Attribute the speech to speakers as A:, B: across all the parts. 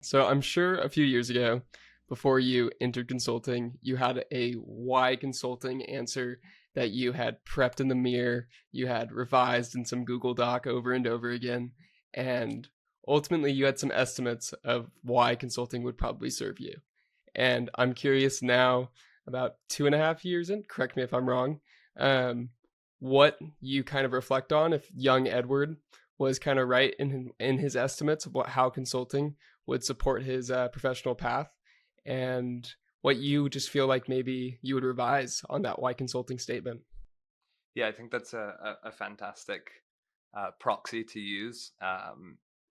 A: So I'm sure a few years ago, before you entered consulting, you had a why consulting answer that you had prepped in the mirror, you had revised in some Google Doc over and over again, and ultimately you had some estimates of why consulting would probably serve you. And I'm curious now, about 2.5 years in, correct me if I'm wrong, um, what you kind of reflect on if young Edward was kind of right in his estimates of how consulting would support his professional path, and what you just feel like maybe you would revise on that why consulting statement.
B: Yeah, I think that's a fantastic proxy to use.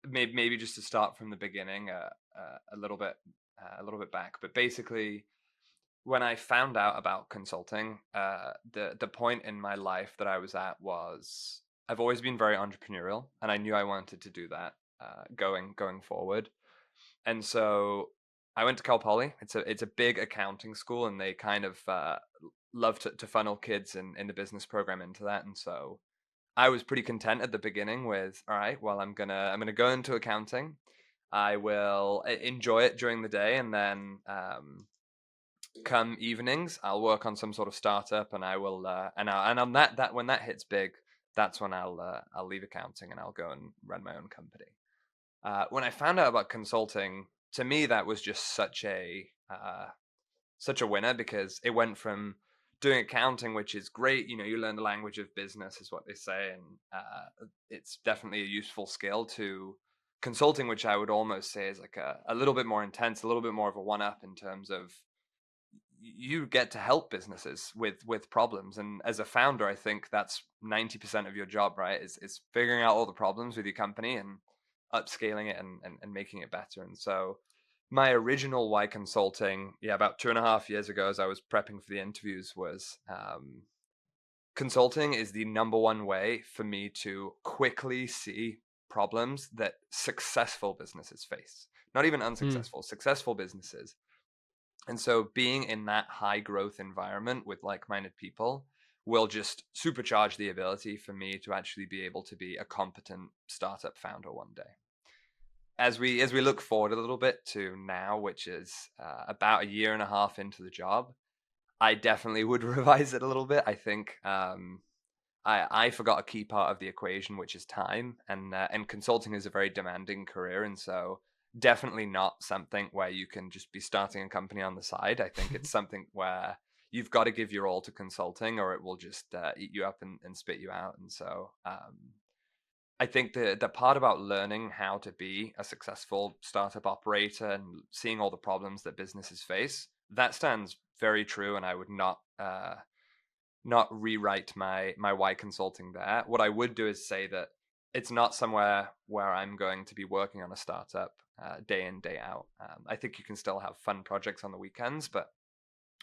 B: Maybe just to start from the beginning, a little bit, back. But basically, when I found out about consulting, the point in my life that I was at was I've always been very entrepreneurial, and I knew I wanted to do that going forward. And so I went to Cal Poly. It's a big accounting school, and they kind of love to funnel kids in the business program into that. And so I was pretty content at the beginning with, all right, well, I'm gonna go into accounting. I will enjoy it during the day, and then come evenings, I'll work on some sort of startup, and I will and on that when that hits big, that's when I'll leave accounting and I'll go and run my own company. When I found out about consulting, to me that was just such a winner, because it went from doing accounting, which is great. You learn the language of business, is what they say, and it's definitely a useful skill, to consulting, which I would almost say is like a little bit more intense, a little bit more of a one up in terms of you get to help businesses with problems. And as a founder, I think that's 90% of your job, right? Is figuring out all the problems with your company and upscaling it and making it better. And so my original why consulting, yeah, about 2.5 years ago, as I was prepping for the interviews, was consulting is the number one way for me to quickly see problems that successful businesses face. Not even
A: Hmm.
B: unsuccessful, successful businesses. And so being in that high growth environment with like-minded people will just supercharge the ability for me to actually be able to be a competent startup founder one day. As we look forward a little bit to now, which is about a year and a half into the job, I definitely would revise it a little bit. I think I forgot a key part of the equation, which is time, and consulting is a very demanding career, and so definitely not something where you can just be starting a company on the side. I think it's something where you've got to give your all to consulting, or it will just eat you up and spit you out. And so I think the part about learning how to be a successful startup operator and seeing all the problems that businesses face, that stands very true, and I would not rewrite my why consulting there. What I would do is say that it's not somewhere where I'm going to be working on a startup day in, day out. I think you can still have fun projects on the weekends, but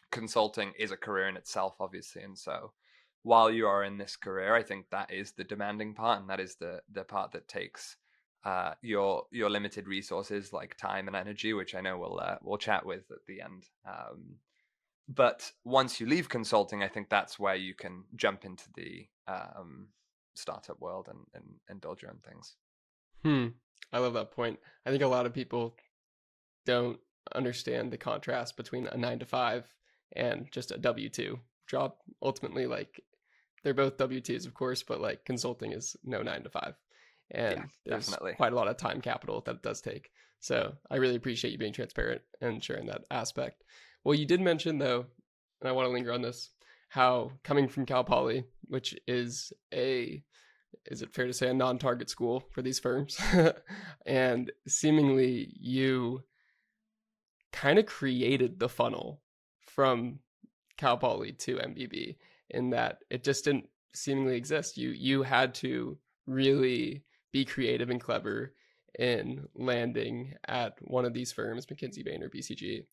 B: consulting is a career in itself, obviously. And so while you are in this career, I think that is the demanding part, and that is the part that takes your limited resources like time and energy, which I know we'll chat with at the end. But once you leave consulting, I think that's where you can jump into the startup world and build your own things.
A: Hmm. I love that point. I think a lot of people don't understand the contrast between a 9 to 5 and just a W-2 job. Ultimately, like, they're both W-2s, of course, but like consulting is no 9 to 5.
B: Yeah,
A: And there's
B: definitely.
A: quite a lot of time capital that it does take. So I really appreciate you being transparent and sharing that aspect. Well, you did mention, though, and I want to linger on this, how coming from Cal Poly, which is it fair to say, a non-target school for these firms, and seemingly you kind of created the funnel from Cal Poly to MBB, in that it just didn't seemingly exist. You had to really be creative and clever in landing at one of these firms, McKinsey, Bain, or BCG.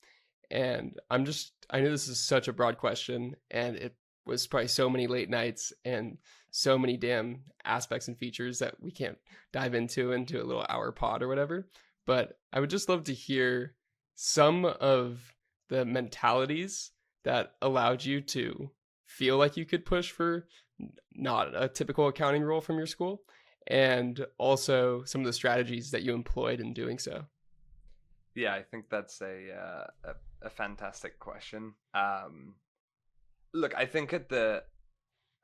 A: And I know this is such a broad question, and it was probably so many late nights and so many damn aspects and features that we can't dive into a little hour pod or whatever. But I would just love to hear some of the mentalities that allowed you to feel like you could push for not a typical accounting role from your school, and also some of the strategies that you employed in doing so.
B: Yeah, I think that's a fantastic question. Look, I think at the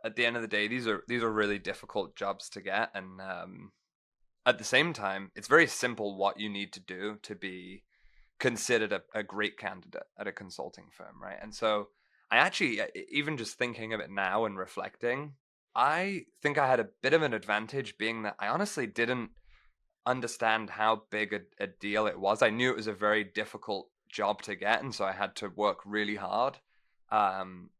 B: end of the day, these are really difficult jobs to get, and at the same time, it's very simple what you need to do to be considered a great candidate at a consulting firm, right? And so I actually, even just thinking of it now and reflecting, I think I had a bit of an advantage being that I honestly didn't understand how big a deal it was. I knew it was a very difficult job to get, and so I had to work really hard. Um,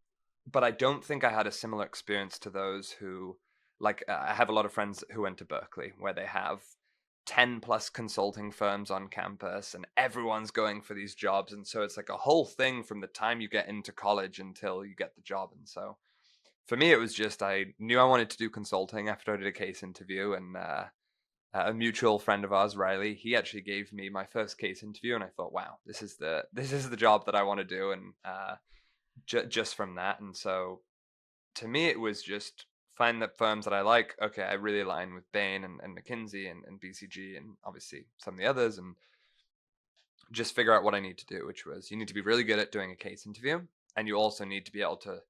B: but I don't think I had a similar experience to those who, like, I have a lot of friends who went to Berkeley, where they have 10 plus consulting firms on campus and everyone's going for these jobs. And so it's like a whole thing from the time you get into college until you get the job. And so for me, it was just, I knew I wanted to do consulting after I did a case interview, and a mutual friend of ours, Riley, he actually gave me my first case interview, and I thought, wow, this is the job that I want to do, and just from that. And so to me, it was just find the firms that I like. Okay, I really align with Bain and McKinsey and BCG and obviously some of the others, and just figure out what I need to do, which was you need to be really good at doing a case interview, and you also need to be able to.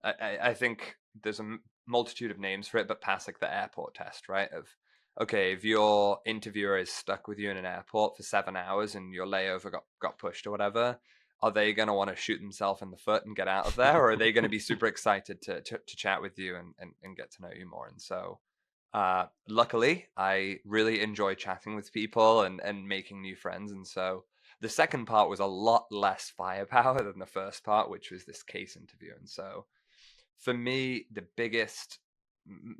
B: I think there's a multitude of names for it, but pass like the airport test, right? Of okay, if your interviewer is stuck with you in an airport for 7 hours and your layover got pushed or whatever, are they going to want to shoot themselves in the foot and get out of there, or are they going to be super excited to chat with you and get to know you more? And so luckily I really enjoy chatting with people and making new friends. And so the second part was a lot less firepower than the first part, which was this case interview. And so for me, the biggest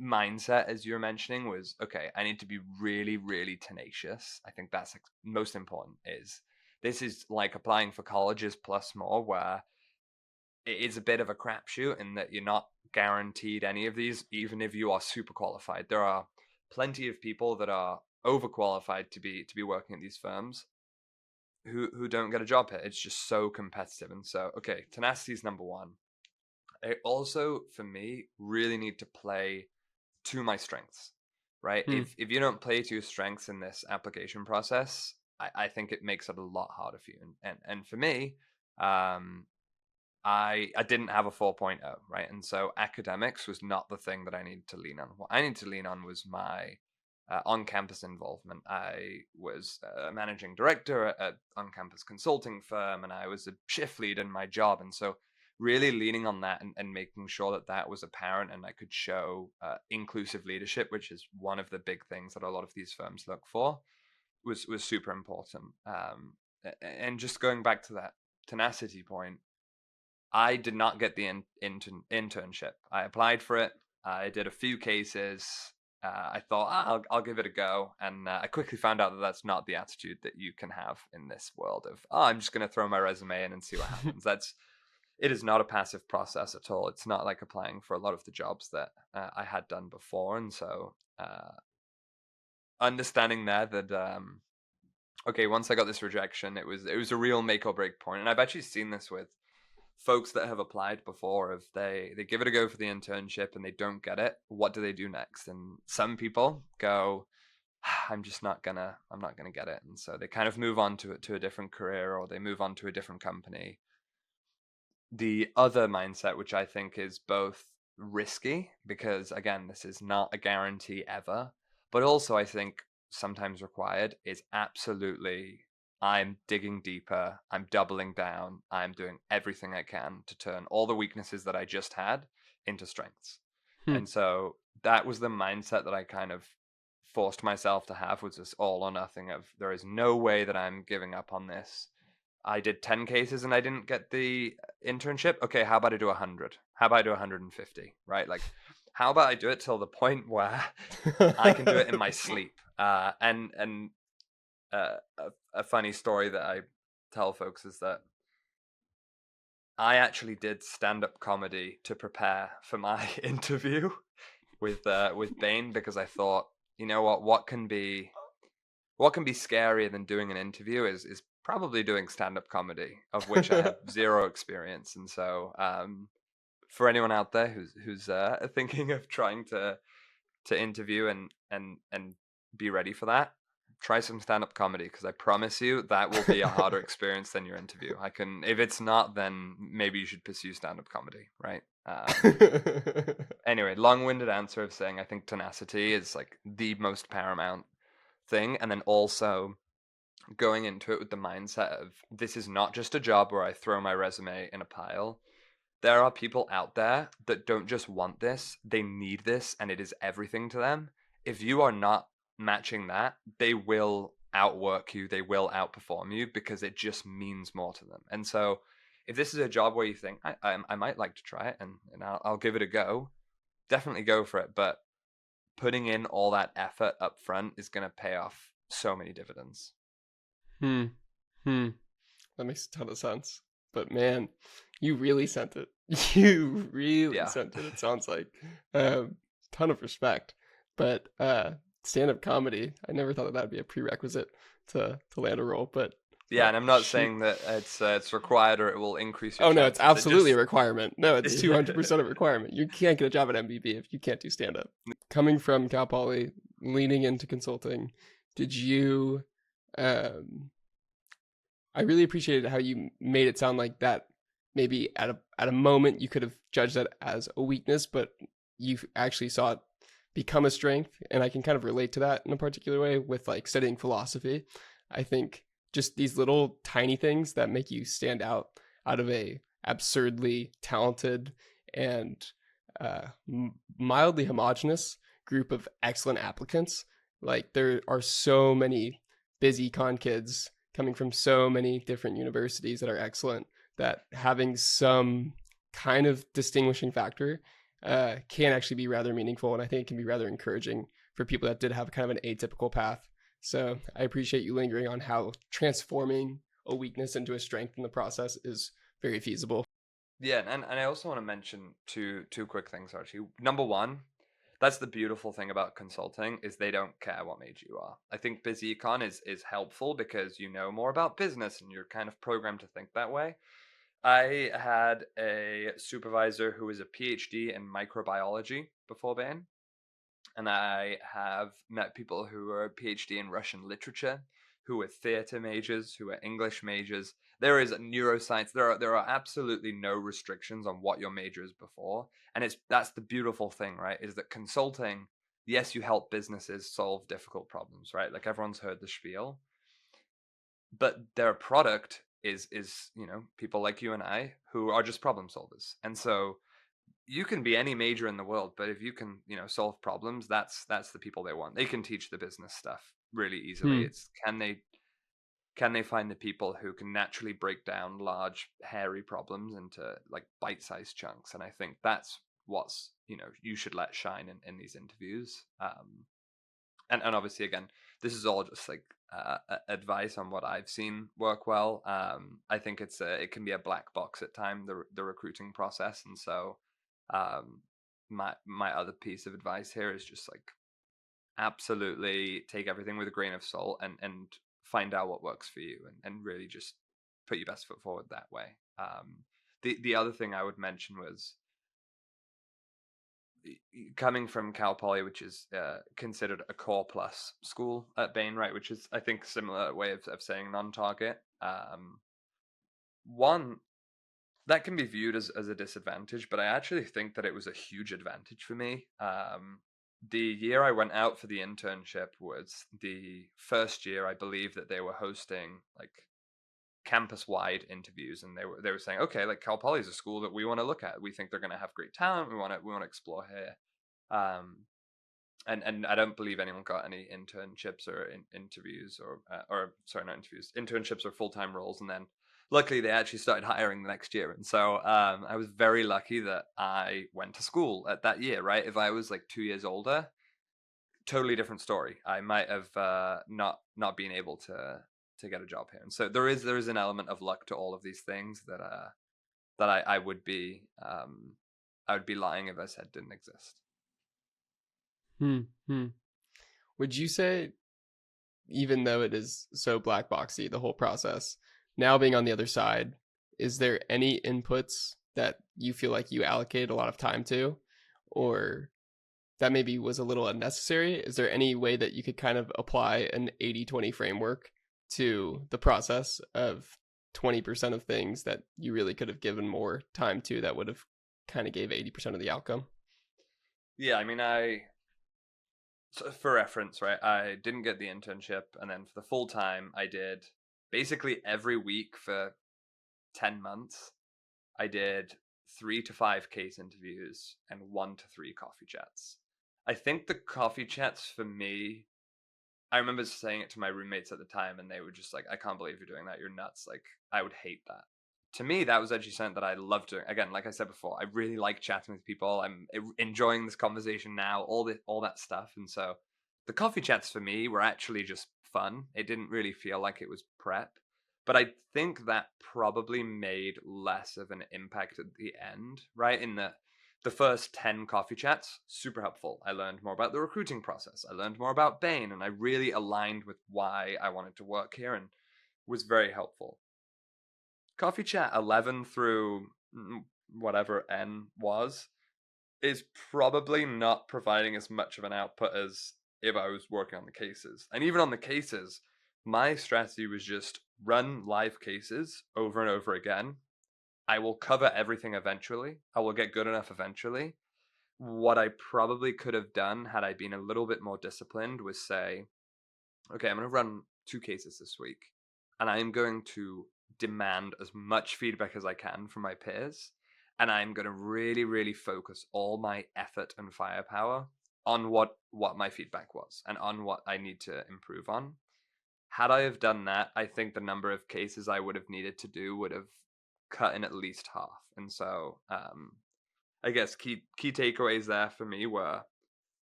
B: mindset, as you were mentioning, was okay, I need to be really, really tenacious. I think that's most important. Is this is like applying for colleges plus more, where it is a bit of a crapshoot in that you're not guaranteed any of these, even if you are super qualified. There are plenty of people that are overqualified to be working at these firms who don't get a job here. It's just so competitive. And so, okay, tenacity is number one. I also, for me, really need to play to my strengths, right?
A: Hmm.
B: If you don't play to your strengths in this application process, I think it makes it a lot harder for you. And for me, um, I didn't have a 4.0, right? And so academics was not the thing that I needed to lean on. What I needed to lean on was my on-campus involvement. I was a managing director at an on-campus consulting firm, and I was a shift lead in my job. And so really leaning on that and making sure that that was apparent and I could show inclusive leadership, which is one of the big things that a lot of these firms look for, was super important. And just going back to that tenacity point, I did not get the internship. I applied for it. I did a few cases. I thought I'll give it a go, and I quickly found out that that's not the attitude that you can have in this world of I'm just going to throw my resume in and see what happens. It is not a passive process at all. It's not like applying for a lot of the jobs that I had done before, and so understanding that okay, once I got this rejection, it was a real make or break point, and I've actually seen this with folks that have applied before. If they give it a go for the internship and they don't get it, what do they do next? And some people go, I'm not gonna get it, and so they kind of move on to a different career, or they move on to a different company. The other mindset, which I think is both risky, because again, this is not a guarantee ever, but also I think sometimes required, is absolutely I'm digging deeper, I'm doubling down, I'm doing everything I can to turn all the weaknesses that I just had into strengths.
A: Hmm.
B: And so that was the mindset that I kind of forced myself to have, was this all or nothing of there is no way that I'm giving up on this. I did 10 cases and I didn't get the internship. Okay, how about I do 100? How about I do 150? Right? Like, how about I do it till the point where I can do it in my sleep? And a funny story that I tell folks is that I actually did stand-up comedy to prepare for my interview with Bain, because I thought, you know what can be scarier than doing an interview is probably doing stand-up comedy, of which I have zero experience. And so for anyone out there who's thinking of trying to interview and be ready for that, try some stand-up comedy, because I promise you that will be a harder experience than your interview. If it's not, then maybe you should pursue stand-up comedy, right? Anyway, long-winded answer of saying I think tenacity is like the most paramount thing, and then also going into it with the mindset of this is not just a job where I throw my resume in a pile. There are people out there that don't just want this, they need this, and it is everything to them. If you are not matching that, they will outwork you, they will outperform you, because it just means more to them. And so if this is a job where you think, I might like to try it, and I'll give it a go, definitely go for it. But putting in all that effort up front is going to pay off so many dividends.
A: That makes a ton of sense. But man, you really sent it. You really sent it. It sounds like ton of respect. But stand-up comedy, I never thought that would be a prerequisite to land a role. But
B: yeah, and I'm not saying that it's required or it will increase your
A: chances. No, it's absolutely
B: a
A: requirement. No, it's 200% a requirement. You can't get a job at MBB if you can't do stand-up. Coming from Cal Poly, leaning into consulting, did you... I really appreciated how you made it sound like that maybe at a moment you could have judged that as a weakness, but you actually saw it become a strength. And I can kind of relate to that in a particular way with like studying philosophy. I think just these little tiny things that make you stand out of a absurdly talented and mildly homogenous group of excellent applicants. Like there are so many busy con kids coming from so many different universities that are excellent, that having some kind of distinguishing factor can actually be rather meaningful. And I think it can be rather encouraging for people that did have kind of an atypical path. So I appreciate you lingering on how transforming a weakness into a strength in the process is very feasible.
B: Yeah, and I also want to mention two quick things, Archie. Number one, that's the beautiful thing about consulting, is they don't care what major you are. I think biz econ is helpful because you know more about business and you're kind of programmed to think that way. I had a supervisor who was a PhD in microbiology before Bain, and I have met people who are a PhD in Russian literature, who are theater majors, who are English majors. There is neuroscience. There are absolutely no restrictions on what your major is before. And that's the beautiful thing, right? Is that consulting, yes, you help businesses solve difficult problems, right? Like everyone's heard the spiel. But their product is people like you and I who are just problem solvers. And so you can be any major in the world, but if you can, solve problems, that's the people they want. They can teach the business stuff really easily. It's can they find the people who can naturally break down large, hairy problems into like bite-sized chunks? And I think that's what's you should let shine in these interviews. And obviously, again, this is all just like advice on what I've seen work well. I think it can be a black box at time, the recruiting process, and so my other piece of advice here is just like absolutely take everything with a grain of salt and find out what works for you and really just put your best foot forward that way. The other thing I would mention was coming from Cal Poly, which is considered a core plus school at Bain, right? Which is, I think, similar way of saying non-target. One, that can be viewed as a disadvantage, but I actually think that it was a huge advantage for me. The year I went out for the internship was the first year, I believe, that they were hosting like campus-wide interviews, and they were saying, okay, like Cal Poly is a school that we want to look at. We think they're going to have great talent. We want to explore here. And I don't believe anyone got any internships or interviews or sorry, not interviews, internships or full-time roles. And then luckily they actually started hiring the next year. And so I was very lucky that I went to school at that year, right? If I was like 2 years older, totally different story. I might have not been able to get a job here. And so there is an element of luck to all of these things that I would be lying if I said didn't exist.
A: Would you say, even though it is so black boxy, the whole process, now being on the other side, is there any inputs that you feel like you allocate a lot of time to, or that maybe was a little unnecessary? Is there any way that you could kind of apply an 80-20 framework to the process of 20% of things that you really could have given more time to that would have kind of gave 80% of the outcome?
B: Yeah, I mean, so for reference, right, I didn't get the internship, and then for the full time, I did basically every week for 10 months. I did 3 to 5 case interviews and 1 to 3 coffee chats. I think the coffee chats for me, I remember saying it to my roommates at the time, and they were just like, I can't believe you're doing that. You're nuts. Like, I would hate that. To me, that was actually something that I loved doing. Again, like I said before, I really like chatting with people. I'm enjoying this conversation now, all that stuff. And so the coffee chats for me were actually just fun. It didn't really feel like it was prep. But I think that probably made less of an impact at the end, right? In the first 10 coffee chats, super helpful. I learned more about the recruiting process. I learned more about Bain, and I really aligned with why I wanted to work here and was very helpful. Coffee chat 11 through whatever N was is probably not providing as much of an output as if I was working on the cases. And even on the cases, my strategy was just run live cases over and over again. I will cover everything eventually. I will get good enough eventually. What I probably could have done had I been a little bit more disciplined was say, okay, I'm going to run 2 cases this week, and I'm going to demand as much feedback as I can from my peers, and I'm going to really, really focus all my effort and firepower on what my feedback was and on what I need to improve on. Had I have done that, I think the number of cases I would have needed to do would have cut in at least half. And so I guess key takeaways there for me were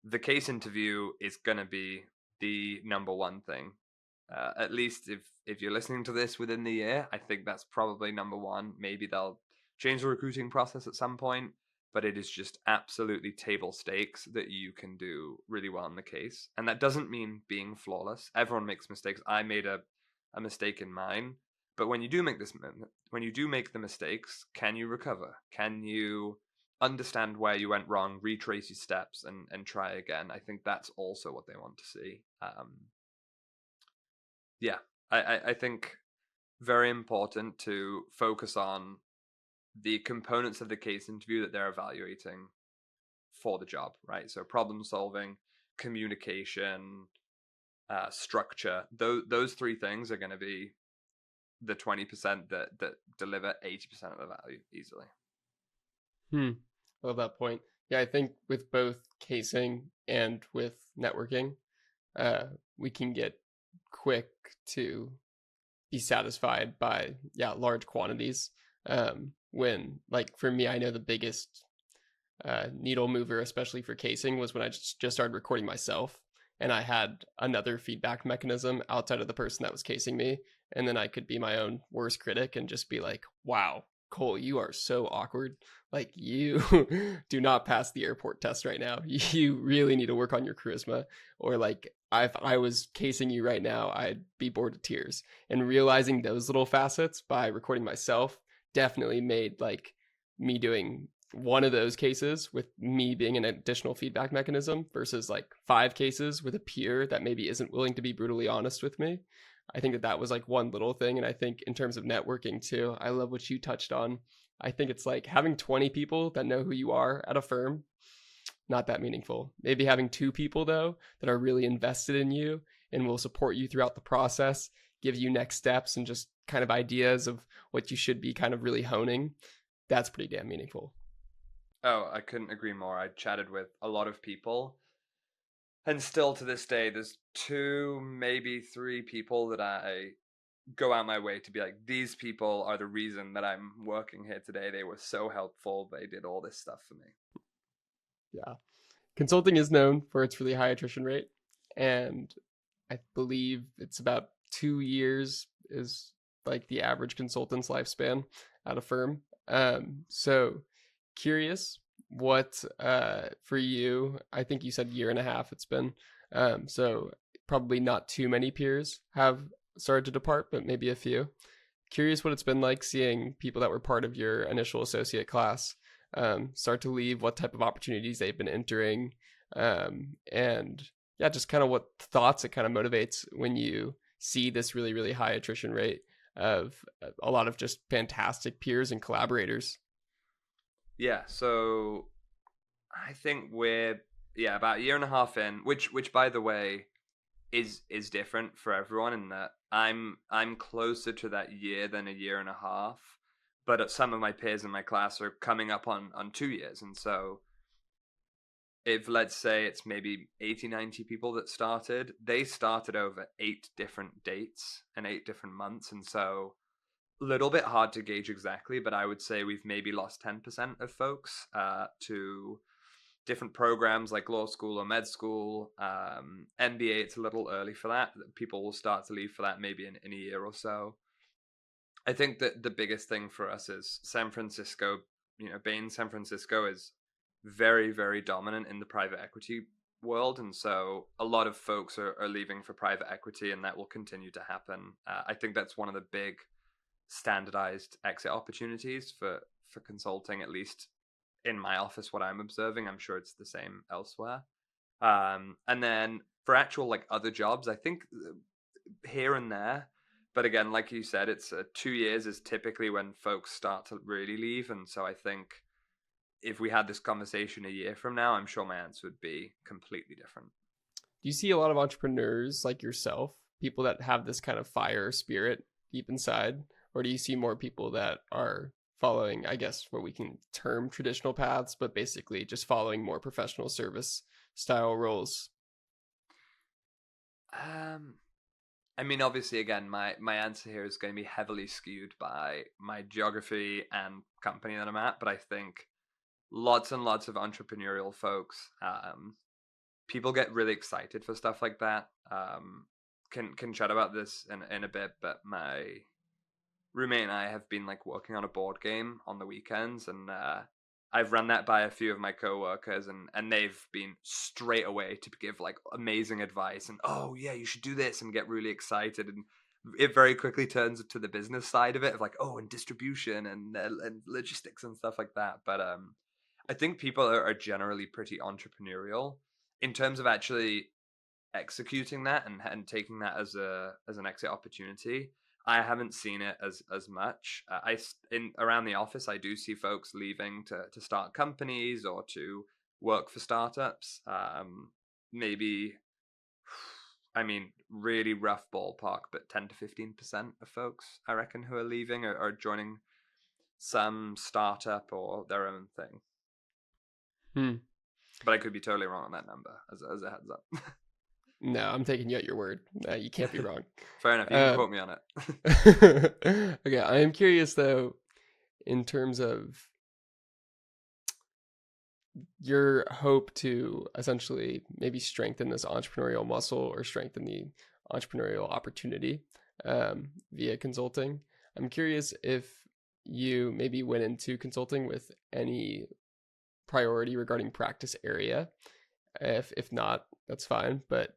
B: the case interview is going to be the number one thing. At least if you're listening to this within the year, I think that's probably number one. Maybe they'll change the recruiting process at some point, but it is just absolutely table stakes that you can do really well in the case. And that doesn't mean being flawless. Everyone makes mistakes. I made a mistake in mine. But when you do make the mistakes, can you recover? Can you understand where you went wrong, retrace your steps, and try again? I think that's also what they want to see. Yeah, I think very important to focus on the components of the case interview that they're evaluating for the job, right? So problem solving, communication, structure. Those 3 things are going to be the 20% that deliver 80% of the value easily.
A: Love that point. Yeah, I think with both casing and with networking, we can get quick to be satisfied by large quantities. When, like, for me, I know the biggest needle mover, especially for casing, was when I just started recording myself, and I had another feedback mechanism outside of the person that was casing me, and then I could be my own worst critic and just be like, wow, Cole, you are so awkward. Like, you do not pass the airport test right now. You really need to work on your charisma. Or like, if I was casing you right now, I'd be bored to tears. And realizing those little facets by recording myself definitely made like me doing one of those cases with me being an additional feedback mechanism versus like 5 cases with a peer that maybe isn't willing to be brutally honest with me. I think that was like one little thing. And I think in terms of networking too, I love what you touched on. I think it's like having 20 people that know who you are at a firm, not that meaningful. Maybe having 2 people though that are really invested in you and will support you throughout the process, give you next steps and just kind of ideas of what you should be kind of really honing. That's pretty damn meaningful.
B: Oh, I couldn't agree more. I chatted with a lot of people, and still to this day, there's 2, maybe 3 people that I go out my way to be like, these people are the reason that I'm working here today. They were so helpful. They did all this stuff for me.
A: Yeah. Consulting is known for its really high attrition rate. And I believe it's about 2 years is like the average consultant's lifespan at a firm. So curious what, for you, I think you said 1.5 years it's been. So probably not too many peers have started to depart, but maybe a few. Curious what it's been like seeing people that were part of your initial associate class start to leave, what type of opportunities they've been entering, And yeah, just kind of what thoughts it kind of motivates when you see this really, really high attrition rate of a lot of just fantastic peers and collaborators.
B: Yeah, so I think we're about a year and a half in, which by the way is different for everyone in that I'm closer to that year than a year and a half, but some of my peers in my class are coming up on 2 years, and so if let's say it's maybe 80, 90 people that started, they started over 8 different dates and 8 different months, and so a little bit hard to gauge exactly, but I would say we've maybe lost 10% of folks to different programs like law school or med school. MBA, it's a little early for that. People will start to leave for that maybe in a year or so. I think that the biggest thing for us is San Francisco, Bain San Francisco is very, very dominant in the private equity world. And so a lot of folks are leaving for private equity, and that will continue to happen. I think that's one of the big standardized exit opportunities for consulting, at least in my office, what I'm observing. I'm sure it's the same elsewhere. And then for actual like other jobs, I think here and there, but again, like you said, it's 2 years is typically when folks start to really leave. And so I think if we had this conversation a year from now, I'm sure my answer would be completely different.
A: Do you see a lot of entrepreneurs like yourself, people that have this kind of fire spirit deep inside? Or do you see more people that are following, I guess, what we can term traditional paths, but basically just following more professional service style roles?
B: I mean, obviously, again, my answer here is going to be heavily skewed by my geography and company that I'm at, but I think lots and lots of entrepreneurial folks, people get really excited for stuff like that. Can chat about this in a bit, but my roommate and I have been like working on a board game on the weekends, and I've run that by a few of my coworkers, and they've been straight away to give like amazing advice and, oh yeah, you should do this, and get really excited. And it very quickly turns to the business side of it, of like, oh, and distribution and logistics and stuff like that. But I think people are generally pretty entrepreneurial in terms of actually executing that and taking that as an exit opportunity. I haven't seen it as much. In around the office, I do see folks leaving to start companies or to work for startups. Maybe, I mean, really rough ballpark, but 10 to 15% of folks, I reckon, who are leaving are joining some startup or their own thing. But I could be totally wrong on that number, as a heads up.
A: No, I'm taking you at your word. You can't be wrong.
B: Fair enough. You can quote me on it.
A: Okay, I am curious though, in terms of your hope to essentially maybe strengthen this entrepreneurial muscle or strengthen the entrepreneurial opportunity via consulting. I'm curious if you maybe went into consulting with any priority regarding practice area. If not, that's fine. But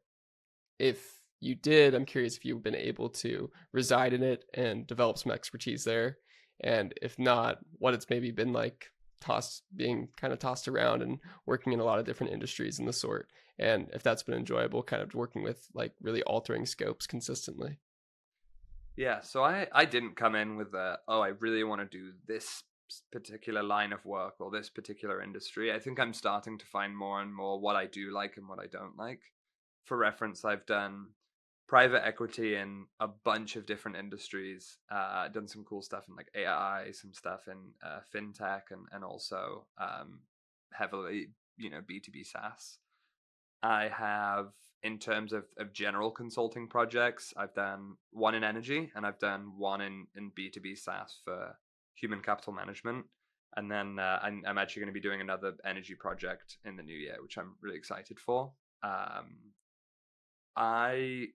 A: if you did, I'm curious if you've been able to reside in it and develop some expertise there. And if not, what it's maybe been like being kind of tossed around and working in a lot of different industries and the sort. And if that's been enjoyable, kind of working with like really altering scopes consistently.
B: Yeah, so I didn't come in with I really want to do this particular line of work or this particular industry. I think I'm starting to find more and more what I do like and what I don't like. For reference, I've done private equity in a bunch of different industries. Done some cool stuff in like AI, some stuff in fintech, and also heavily, B2B SaaS. I have, in terms of general consulting projects, I've done one in energy and I've done one in B2B SaaS for human capital management. And then I'm actually going to be doing another energy project in the new year, which I'm really excited for. I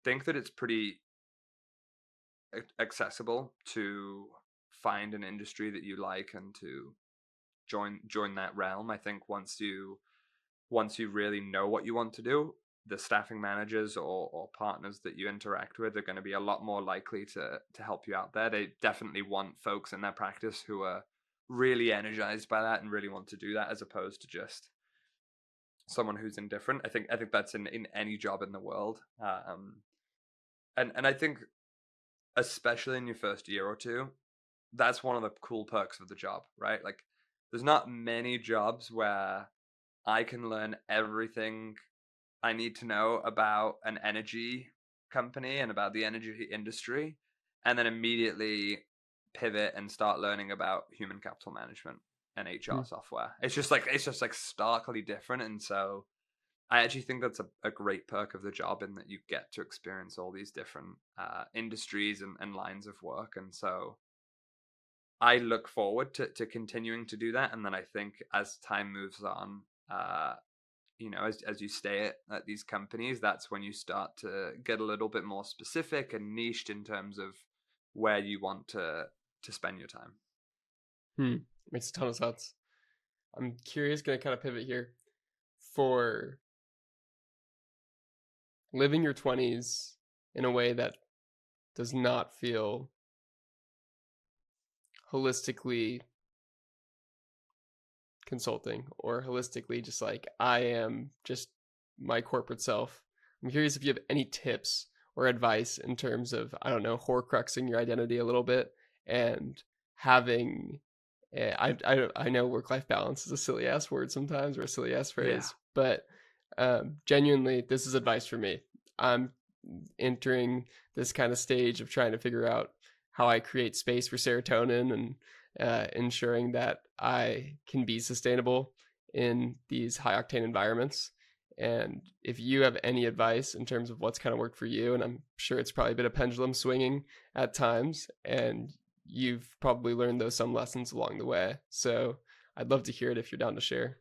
B: think that it's pretty accessible to find an industry that you like and to join that realm. I think once you really know what you want to do, the staffing managers or partners that you interact with are going to be a lot more likely to help you out there. They definitely want folks in their practice who are really energized by that and really want to do that, as opposed to just someone who's indifferent. I think that's in any job in the world. And I think especially in your first year or two, that's one of the cool perks of the job, right? Like there's not many jobs where I can learn everything I need to know about an energy company and about the energy industry, and then immediately pivot and start learning about human capital management and HR software. It's just like starkly different. And so I actually think that's a great perk of the job, in that you get to experience all these different industries and lines of work. And so I look forward to continuing to do that. And then I think as time moves on, as you stay at these companies, that's when you start to get a little bit more specific and niched in terms of where you want to spend your time.
A: Makes a ton of sense. I'm curious, gonna kind of pivot here. For living your 20s in a way that does not feel holistically consulting or holistically just like I am just my corporate self. I'm curious if you have any tips or advice in terms of, I don't know, horcruxing your identity a little bit and having I know work-life balance is a silly ass word sometimes, or a silly ass phrase, but genuinely, this is advice for me. I'm entering this kind of stage of trying to figure out how I create space for serotonin and ensuring that I can be sustainable in these high-octane environments. And if you have any advice in terms of what's kind of worked for you, and I'm sure it's probably been a pendulum swinging at times, and you've probably learned some lessons along the way. So I'd love to hear it if you're down to share.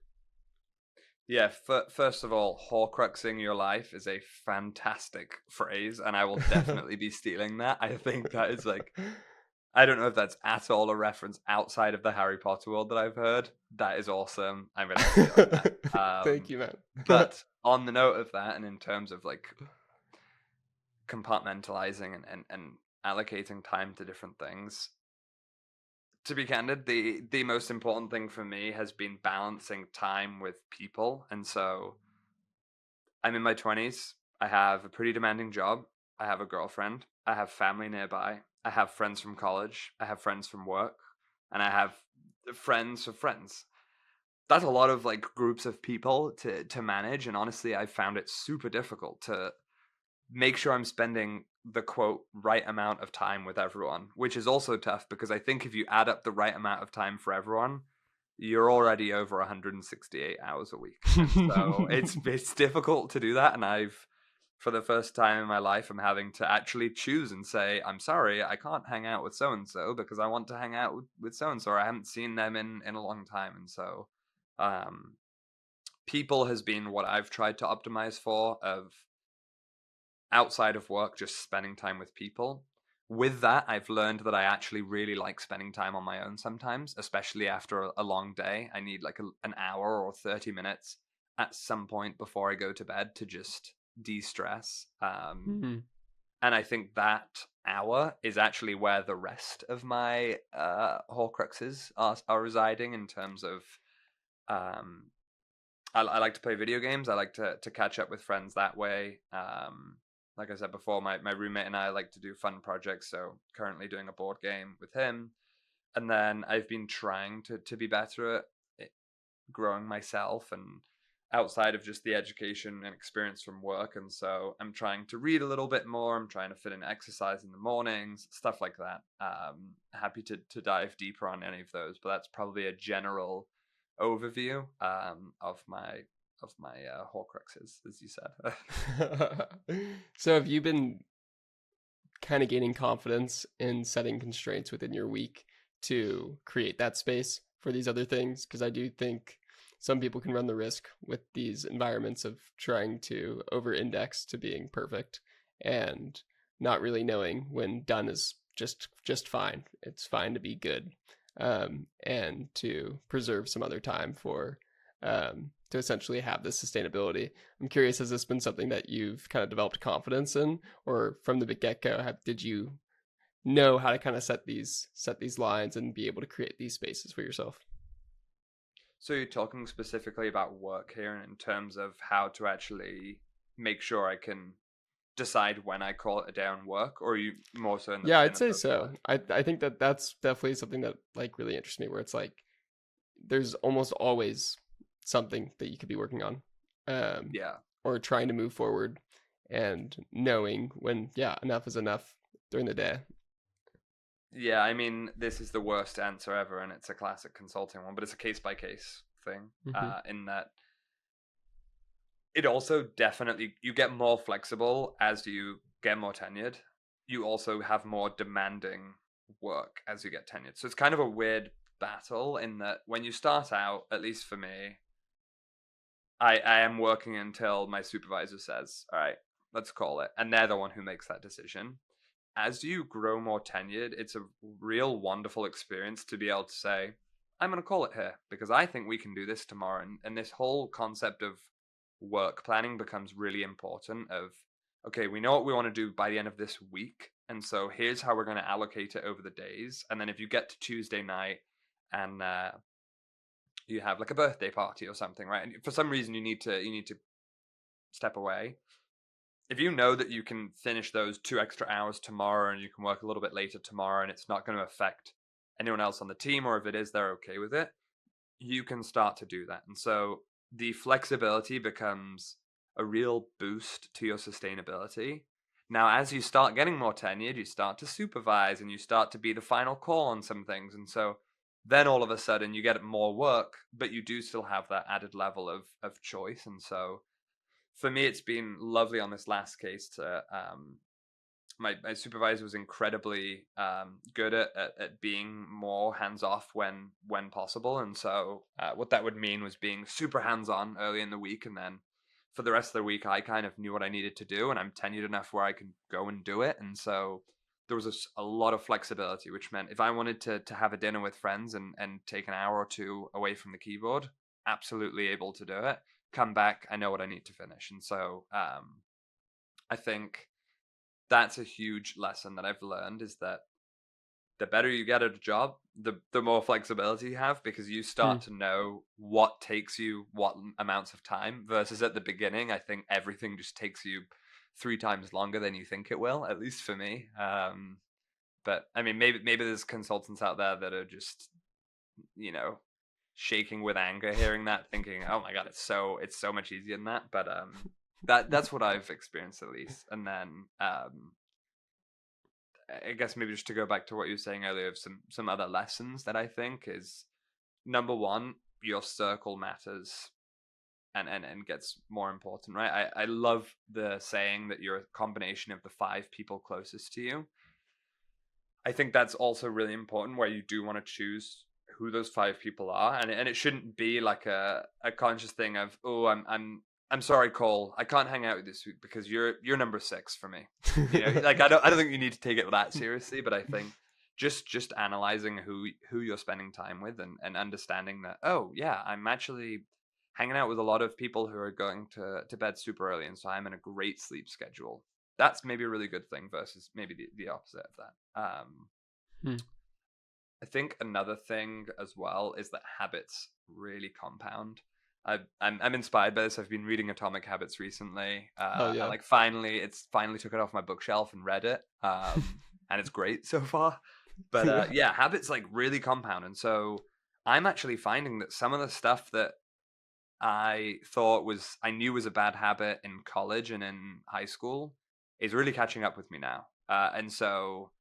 B: Yeah, first of all, horcruxing your life is a fantastic phrase, and I will definitely be stealing that. I think that is I don't know if that's at all a reference outside of the Harry Potter world that I've heard. That is awesome. I'm going to steal that.
A: Thank you, man.
B: But on the note of that, and in terms of compartmentalizing and allocating time to different things, to be candid, the most important thing for me has been balancing time with people. And so I'm in my 20s. I have a pretty demanding job. I have a girlfriend. I have family nearby. I have friends from college. I have friends from work. And I have friends of friends. That's a lot of groups of people to manage. And honestly, I found it super difficult to make sure I'm spending the quote right amount of time with everyone, which is also tough because I think if you add up the right amount of time for everyone, you're already over 168 hours a week. And so it's difficult to do that. And for the first time in my life, I'm having to actually choose and say, I'm sorry, I can't hang out with so-and-so because I want to hang out with so-and-so, or I haven't seen them in a long time. And so people has been what I've tried to optimize for, of outside of work, just spending time with people. With that, I've learned that I actually really like spending time on my own sometimes, especially after a long day. I need an hour or 30 minutes at some point before I go to bed to just de-stress. And I think that hour is actually where the rest of my horcruxes are residing, in terms of I like to play video games. I like to catch up with friends that way. Like I said before, my roommate and I like to do fun projects. So currently doing a board game with him. And then I've been trying to be better at growing myself and outside of just the education and experience from work. And so I'm trying to read a little bit more. I'm trying to fit in exercise in the mornings, stuff like that. Happy to dive deeper on any of those, but that's probably a general overview of my horcruxes, as you said.
A: So have you been kind of gaining confidence in setting constraints within your week to create that space for these other things? Because I do think some people can run the risk with these environments of trying to over-index to being perfect and not really knowing when done is just fine. It's fine to be good, and to preserve some other time for to essentially have this sustainability. I'm curious, has this been something that you've kind of developed confidence in, or from the get-go, did you know how to kind of set these lines and be able to create these spaces for yourself?
B: So you're talking specifically about work here in terms of how to actually make sure I can decide when I call it a day on work, or are you more so in the
A: Yeah,
B: in
A: I'd
B: the
A: say
B: personal
A: so.
B: life?
A: I think that that's definitely something that like really interests me, where it's like there's almost always something that you could be working on, um,
B: Yeah.
A: or trying to move forward, and knowing when enough is enough during the day.
B: Yeah, I mean, this is the worst answer ever, and it's a classic consulting one, but it's a case by case thing.
A: Hmm.
B: In that, it also definitely you get more flexible as you get more tenured. You also have more demanding work as you get tenured. So it's kind of a weird battle in that when you start out, at least for me, I am working until my supervisor says, "All right, let's call it," and they're the one who makes that decision. As you grow more tenured, it's a real wonderful experience to be able to say, I'm going to call it here because I think we can do this tomorrow. And this whole concept of work planning becomes really important of, okay, we know what we want to do by the end of this week. And so here's how we're going to allocate it over the days. And then if you get to Tuesday night and you have like a birthday party or something, right? And for some reason you need to step away, if you know that you can finish those 2 extra hours tomorrow and you can work a little bit later tomorrow and it's not going to affect anyone else on the team, or if it is, they're okay with it, you can start to do that. And so the flexibility becomes a real boost to your sustainability. Now, as you start getting more tenured, you start to supervise and you start to be the final call on some things. And so then all of a sudden you get more work, but you do still have that added level of choice. And so for me, it's been lovely on this last case to my supervisor was incredibly good at being more hands off when possible, and so what that would mean was being super hands on early in the week, and then for the rest of the week, I kind of knew what I needed to do, and I'm tenured enough where I can go and do it, and so there was a lot of flexibility, which meant if I wanted to have a dinner with friends and take an hour or two away from the keyboard, absolutely able to do it. Come back, I know what I need to finish, and so I think that's a huge lesson that I've learned is that the better you get at a job, the more flexibility you have because you
A: Hmm.
B: start to know what takes you what amounts of time versus at the beginning. I think everything just takes you 3 times longer than you think it will, at least for me. But I mean, maybe there's consultants out there that are just you know shaking with anger hearing that, thinking, "Oh my god, it's so much easier than that." But that's what I've experienced at least. And then I guess maybe just to go back to what you were saying earlier of some other lessons that I think is number one, your circle matters and gets more important, right? I love the saying that you're a combination of the 5 people closest to you. I think that's also really important where you do want to choose who those 5 people are, and it shouldn't be like a conscious thing of, oh, I'm sorry, Cole, I can't hang out with you this week because you're number 6 for me. Like I don't think you need to take it that seriously, but I think just analyzing who you're spending time with and understanding that, oh yeah, I'm actually hanging out with a lot of people who are going to bed super early, and so I'm in a great sleep schedule. That's maybe a really good thing versus maybe the opposite of that.
A: Hmm.
B: I think another thing as well is that habits really compound. I'm inspired by this. I've been reading Atomic Habits recently.
A: Oh
B: I
A: yeah.
B: like finally took it off my bookshelf and read it. And it's great so far. But
A: Yeah.
B: yeah, habits like really compound, and so I'm actually finding that some of the stuff that I knew was a bad habit in college and in high school is really catching up with me now. And so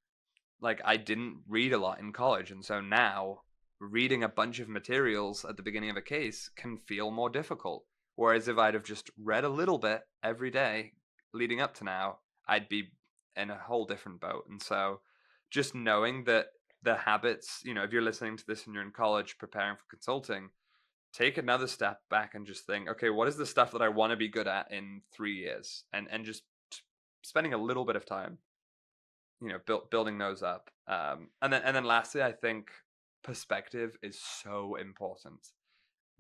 B: like I didn't read a lot in college, and so now reading a bunch of materials at the beginning of a case can feel more difficult. Whereas if I'd have just read a little bit every day leading up to now, I'd be in a whole different boat. And so just knowing that the habits, if you're listening to this and you're in college preparing for consulting, take another step back and just think, okay, what is the stuff that I want to be good at in 3 years? And just spending a little bit of time building those up, and then lastly, I think perspective is so important.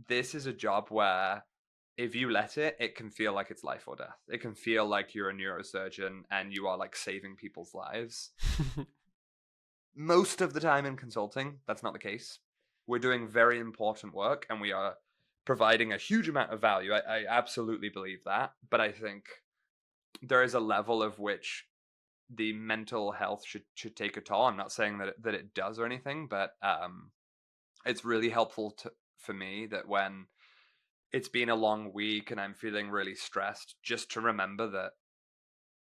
B: This is a job where if you let it can feel like it's life or death. It can feel like you're a neurosurgeon and you are like saving people's lives. Most of the time in consulting that's not the case. we're doing very important work and we are providing a huge amount of value. I absolutely believe that. But I think there is a level of which the mental health should take a toll. I'm not saying that it does or anything, but it's really helpful for me that when it's been a long week and I'm feeling really stressed, just to remember that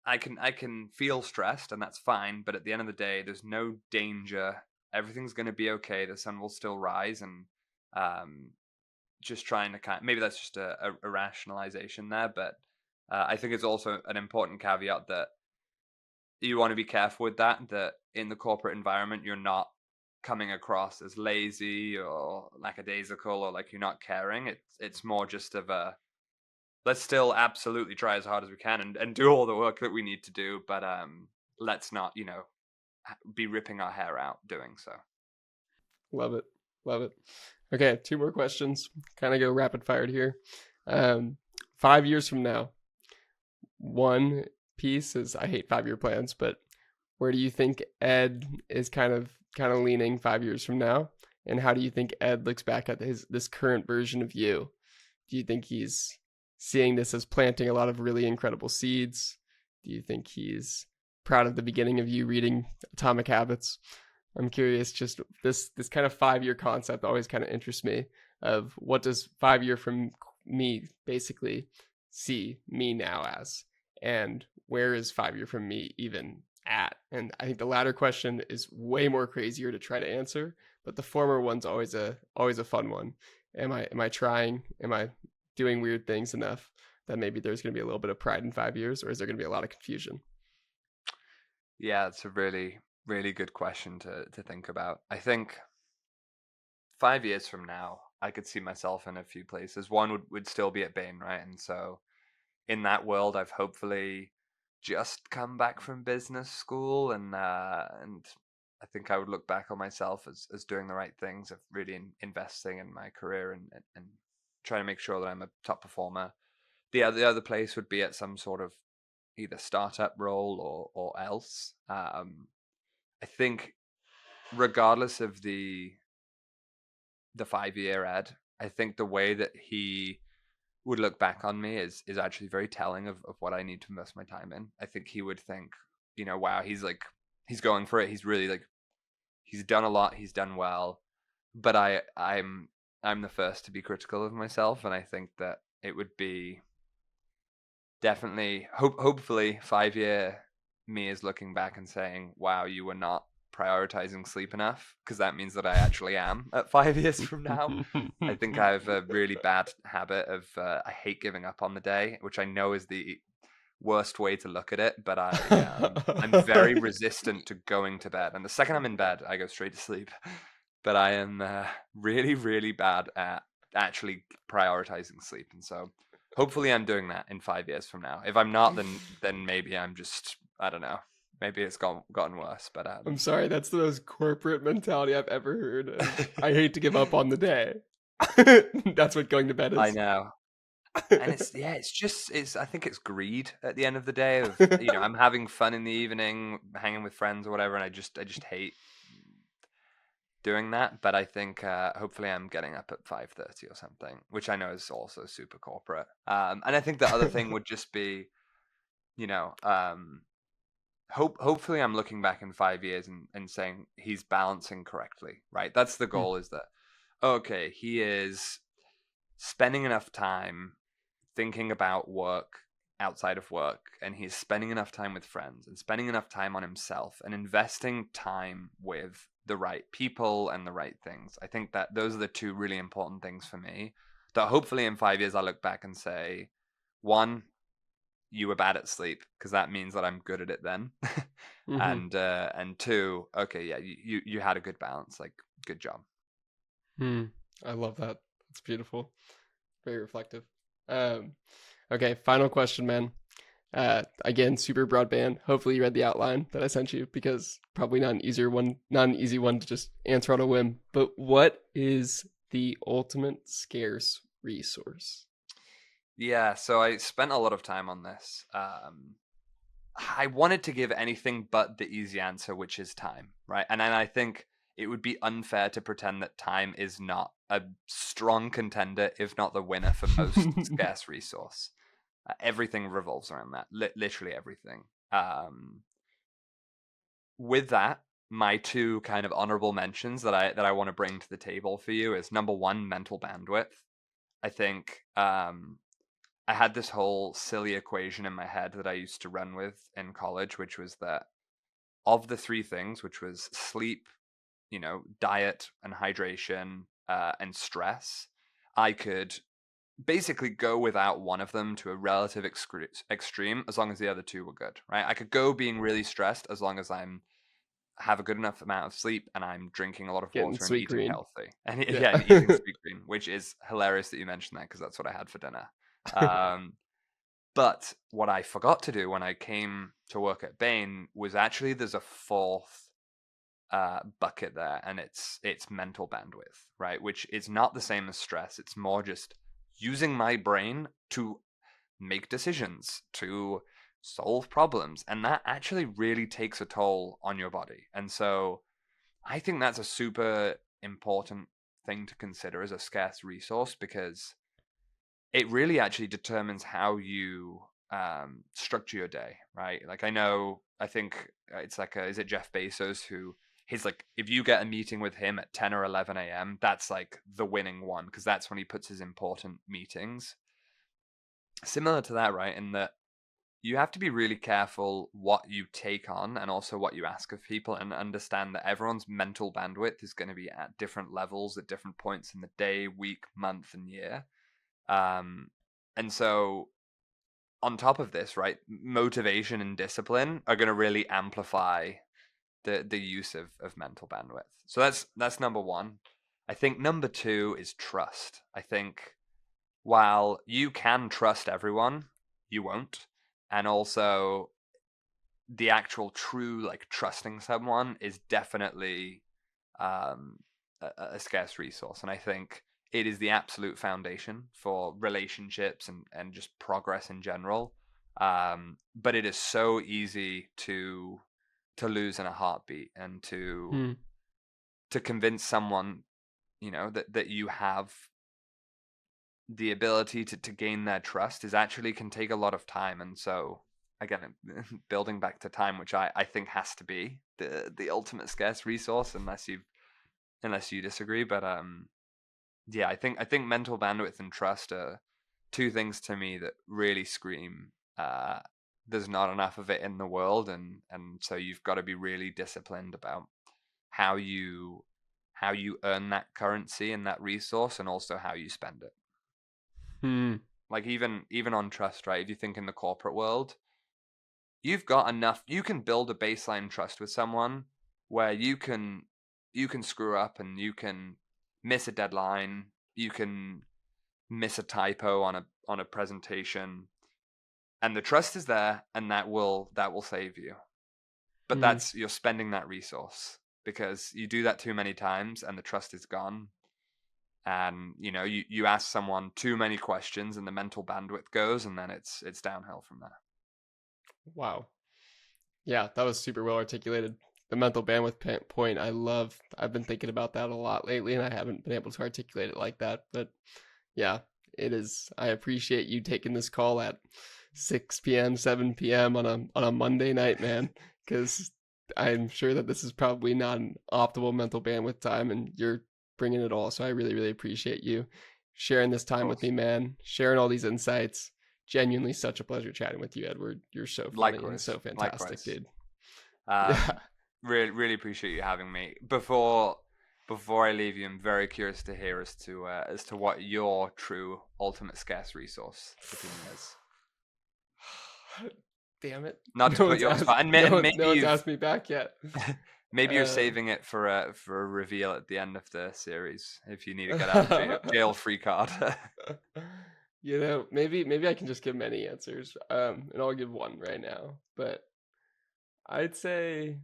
B: I can feel stressed and that's fine, but at the end of the day, there's no danger. Everything's going to be okay. The sun will still rise, and just trying to maybe that's just a rationalization there, but I think it's also an important caveat that you want to be careful with that in the corporate environment, you're not coming across as lazy or lackadaisical or like you're not caring. It's more just of a, let's still absolutely try as hard as we can and do all the work that we need to do, but let's not, be ripping our hair out doing so.
A: Love it. Love it. Okay, 2 more questions. Kind of go rapid fired here. 5 years from now, one piece is, I hate 5-year plans, but where do you think Ed is kind of leaning 5 years from now? And how do you think Ed looks back at this current version of you? Do you think he's seeing this as planting a lot of really incredible seeds? Do you think he's proud of the beginning of you reading Atomic Habits? I'm curious, just this kind of 5-year concept always kind of interests me, of what does 5 year from me basically see me now as, and where is 5 year from me even at? And I think the latter question is way more crazier to try to answer, but the former one's always a fun one. Am I trying? Am I doing weird things enough that maybe there's going to be a little bit of pride in 5 years, or is there going to be a lot of confusion?
B: Yeah, it's a really, really good question to think about. I think 5 years from now, I could see myself in a few places. One would still be at Bain, right? And so in that world, I've hopefully just come back from business school, and I think I would look back on myself as doing the right things, of really investing in my career and trying to make sure that I'm a top performer. The other place would be at some sort of either startup role or else. I think regardless of the 5-year Ed, I think the way that he would look back on me is actually very telling of what I need to invest my time in. I think he would think, wow, he's going for it. He's really he's done a lot. He's done well, but I'm the first to be critical of myself. And I think that it would be definitely, hopefully 5-year me is looking back and saying, wow, you were not prioritizing sleep enough, because that means that I actually am at 5 years from now. I think I have a really bad habit of I hate giving up on the day, which I know is the worst way to look at it, but I'm very resistant to going to bed, and the second I'm in bed I go straight to sleep. But I am really, really bad at actually prioritizing sleep, and so hopefully I'm doing that in 5 years from now. If I'm not, then maybe I'm just, I don't know, maybe it's gotten worse. But
A: I'm sorry, that's the most corporate mentality I've ever heard. I hate to give up on the day. That's what going to bed is.
B: I know. And it's I think it's greed at the end of the day of, I'm having fun in the evening, hanging with friends or whatever, and I just hate doing that. But I think hopefully I'm getting up at 5:30 or something, which I know is also super corporate. And I think the other thing would just be, hopefully I'm looking back in 5 years and saying he's balancing correctly, right? That's the goal, is that, okay, he is spending enough time thinking about work outside of work, and he's spending enough time with friends and spending enough time on himself and investing time with the right people and the right things. I think that those are the two really important things for me, that hopefully in 5 years I'll look back and say, one, you were bad at sleep, because that means that I'm good at it then. And two, okay, yeah, you had a good balance, good job.
A: I love that. That's beautiful. Very reflective. Okay, final question, man. Again, super broadband. Hopefully you read the outline that I sent you, because probably not an easy one to just answer on a whim. But what is the ultimate scarce resource?
B: Yeah, so I spent a lot of time on this. I wanted to give anything but the easy answer, which is time, right? And then I think it would be unfair to pretend that time is not a strong contender, if not the winner, for most scarce resource. Everything revolves around that, literally everything. With that, my two kind of honorable mentions that I want to bring to the table for you is, number one, mental bandwidth. I think I had this whole silly equation in my head that I used to run with in college, which was that of the three things, which was sleep, diet and hydration, and stress, I could basically go without one of them to a relative extreme as long as the other two were good, right? I could go being really stressed as long as have a good enough amount of sleep and I'm drinking a lot of
A: Getting
B: water and
A: sweet
B: eating
A: green.
B: healthy. And
A: Yeah.
B: and eating sweet green, which is hilarious that you mentioned that, because that's what I had for dinner. But what I forgot to do when I came to work at Bain was actually there's a fourth bucket there, and it's mental bandwidth, right? Which is not the same as stress. It's more just using my brain to make decisions, to solve problems, and that actually really takes a toll on your body. And so I think that's a super important thing to consider as a scarce resource, because it really actually determines how you structure your day, right? Like, I think it's like, is it Jeff Bezos who, he's like, if you get a meeting with him at 10 or 11 a.m., that's like the winning one, because that's when he puts his important meetings. Similar to that, right? In that you have to be really careful what you take on and also what you ask of people, and understand that everyone's mental bandwidth is going to be at different levels at different points in the day, week, month, and year. And so on top of this, right, motivation and discipline are going to really amplify the use of mental bandwidth. So that's number one. I think number two is trust. I think while you can trust everyone, you won't. And also the actual true, like, trusting someone is definitely a scarce resource. And I think it is the absolute foundation for relationships and just progress in general. But it is so easy to lose in a heartbeat, and to convince someone, that you have the ability to gain their trust can take a lot of time. And so again, building back to time, which I think has to be the ultimate scarce resource, unless you disagree. But yeah, I think mental bandwidth and trust are two things to me that really scream there's not enough of it in the world, and so you've got to be really disciplined about how you earn that currency and that resource, and also how you spend it. Like, even on trust, right? If you think in the corporate world, you've got enough, you can build a baseline trust with someone where you can screw up, and you can miss a deadline, you can miss a typo on a presentation, and the trust is there, and that will save you. But you're spending that resource, because you do that too many times and the trust is gone. And you ask someone too many questions and the mental bandwidth goes, and then it's downhill from there.
A: Wow. Yeah, that was super well articulated. The mental bandwidth point, I've been thinking about that a lot lately, and I haven't been able to articulate it like that. But yeah, it is. I appreciate you taking this call at 6 p.m., 7 p.m. on a Monday night, man, because I'm sure that this is probably not an optimal mental bandwidth time, and you're bringing it all. So I really, really appreciate you sharing this time with me, man, sharing all these insights. Genuinely such a pleasure chatting with you, Edward. You're so funny and so fantastic, dude.
B: Really appreciate you having me. Before I leave you, I'm very curious to hear as to what your true ultimate scarce resource opinion is.
A: Damn it!
B: Not to put you on spot, and maybe
A: no one's asked me back yet.
B: Maybe you're saving it for a reveal at the end of the series, if you need to get out of jail free card.
A: Maybe I can just give many answers, and I'll give one right now. But I'd say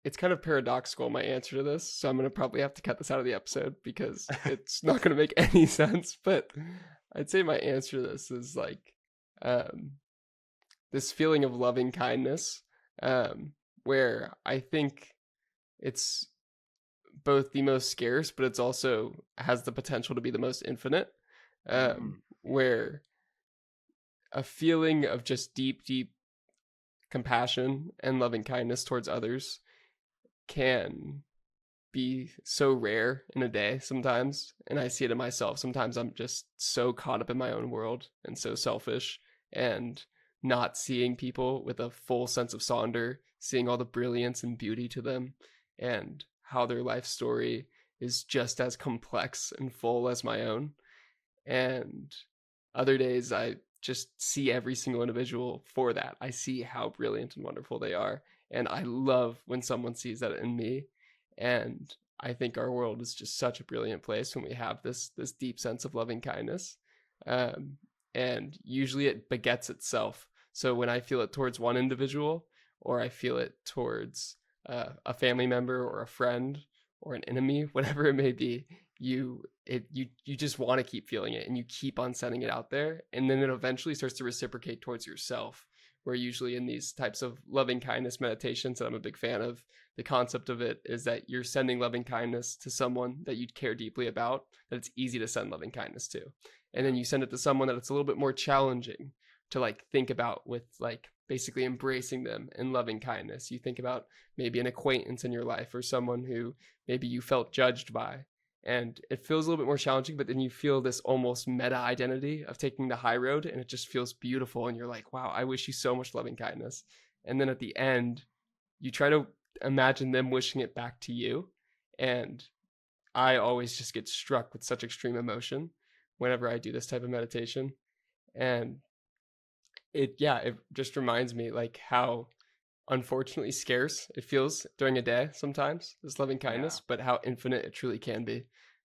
A: it's kind of paradoxical, my answer to this, so I'm gonna probably have to cut this out of the episode because it's not gonna make any sense. But I'd say my answer to this is like this feeling of loving kindness, where I think it's both the most scarce, but it's also has the potential to be the most infinite, where a feeling of just deep, deep compassion and loving kindness towards others can be so rare in a day sometimes. And I see it in myself. Sometimes I'm just so caught up in my own world and so selfish, and not seeing people with a full sense of Sonder, seeing all the brilliance and beauty to them, and how their life story is just as complex and full as my own. And other days I just see every single individual for that. I see how brilliant and wonderful they are. And I love when someone sees that in me. And I think our world is just such a brilliant place when we have this deep sense of loving kindness. And usually it begets itself. So when I feel it towards one individual, or I feel it towards a family member or a friend or an enemy, whatever it may be, you just want to keep feeling it, and you keep on sending it out there, and then it eventually starts to reciprocate towards yourself. Where usually in these types of loving kindness meditations that I'm a big fan of, the concept of it is that you're sending loving kindness to someone that you care deeply about, that it's easy to send loving kindness to. And then you send it to someone that it's a little bit more challenging to like think about, with like basically embracing them in loving kindness. You think about maybe an acquaintance in your life, or someone who maybe you felt judged by, and it feels a little bit more challenging, but then you feel this almost meta identity of taking the high road, and it just feels beautiful. And you're like, wow, I wish you so much loving kindness. And then at the end, you try to imagine them wishing it back to you. And I always just get struck with such extreme emotion whenever I do this type of meditation. And it just reminds me like how unfortunately scarce it feels during a day sometimes, this loving kindness, but how infinite it truly can be.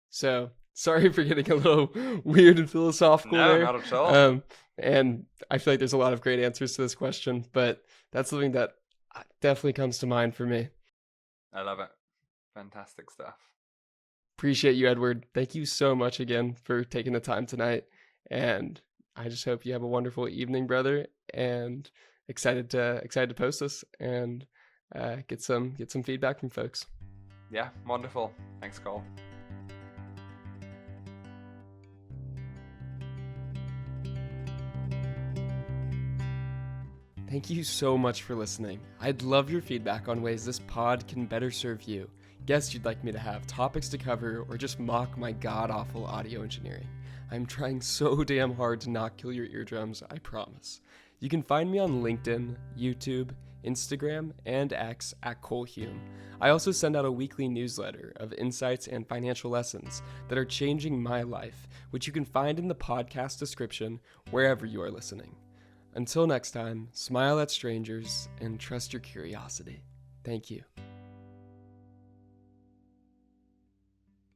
A: So sorry for getting a little weird and philosophical there.
B: No, not at all.
A: And I feel like there's a lot of great answers to this question, but that's something that definitely comes to mind for me.
B: I love it. Fantastic stuff.
A: Appreciate you, Edward. Thank you so much again for taking the time tonight. And I just hope you have a wonderful evening, brother, and excited to post this and get some feedback from folks.
B: Yeah, wonderful. Thanks, Cole.
A: Thank you so much for listening. I'd love your feedback on ways this pod can better serve you, guests you'd like me to have, topics to cover, or just mock my god-awful audio engineering. I'm trying so damn hard to not kill your eardrums, I promise. You can find me on LinkedIn, YouTube, Instagram, and X at Cole Hume. I also send out a weekly newsletter of insights and financial lessons that are changing my life, which you can find in the podcast description wherever you are listening. Until next time, smile at strangers and trust your curiosity. Thank you.